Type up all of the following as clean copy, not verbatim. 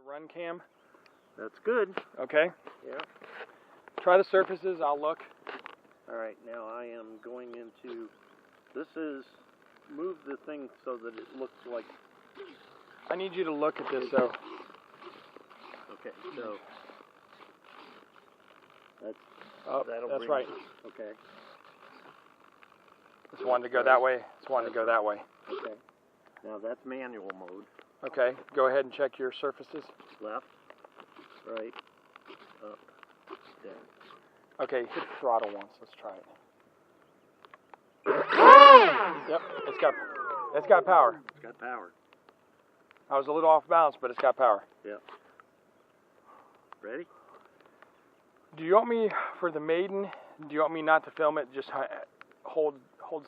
Run cam. That's good. Okay. Yeah. Try the surfaces. I'll look. All right. Now I am going into. This is move the thing so that it looks like. I need you to look at this. So. Okay. So. That's. That's right. Okay. Just wanted to go that way. Just wanted to go that way. Okay. Now that's manual mode. Okay. Go ahead and check your surfaces. Left, right, up, down. Okay. Hit the throttle once. Let's try it. Yep. It's got power. It's got power. I was a little off balance, but it's got power. Yep. Ready? Do you want me for the Maiden? Do you want me not to film it? Just hold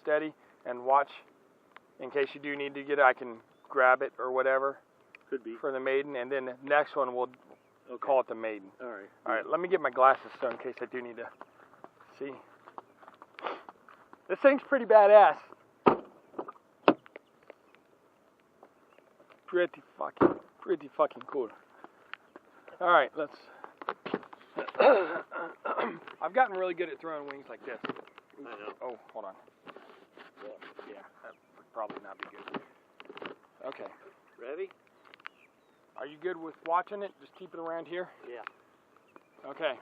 steady and watch. In case you do need to get it, I can grab it or whatever. Could be. For the Maiden, and then the next one we'll call it the Maiden. All right. All right. Let me get my glasses so in case I do need to see. This thing's pretty badass. Pretty fucking cool. All right, let's. I've gotten really good at throwing wings like this. I know. Oh, hold on. Yeah, that would probably not be good. Okay. Ready? Are you good with watching it? Just keep it around here? Yeah. Okay.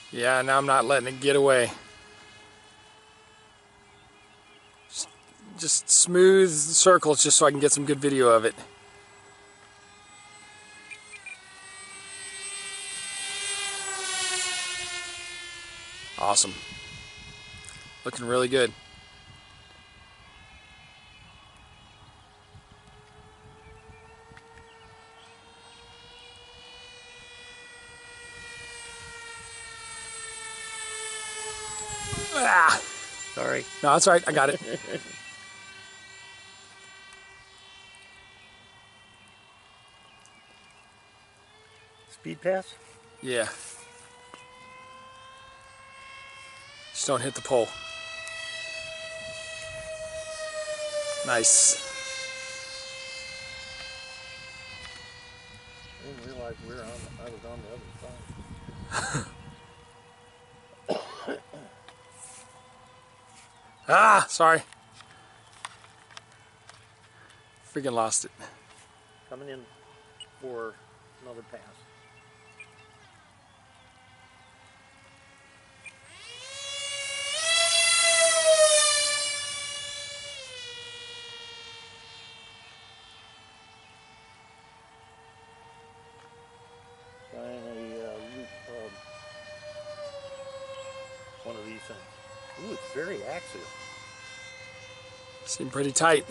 Yeah, now I'm not letting it get away. Just smooth circles just so I can get some good video of it. Awesome. Looking really good. Ah! Sorry. No, that's all right. I got it. Speed pass? Yeah. Just don't hit the pole. Nice. I didn't realize I was on the other side. Ah, sorry. Freaking lost it. Coming in for another pass. Trying a one of these things. Ooh, it's very axial. Seem pretty tight.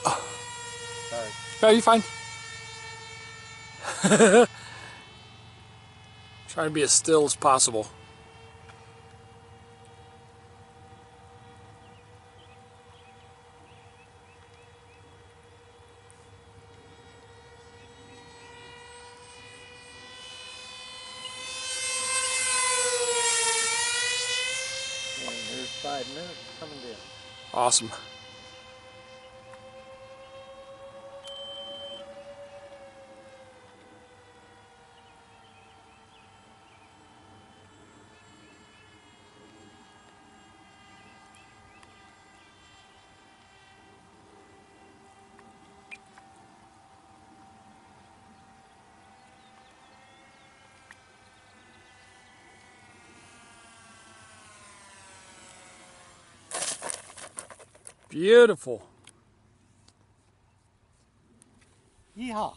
Oh. Sorry. No, you're fine. Trying to be as still as possible. And here's 5 minutes coming down. Awesome. Beautiful. Yeehaw.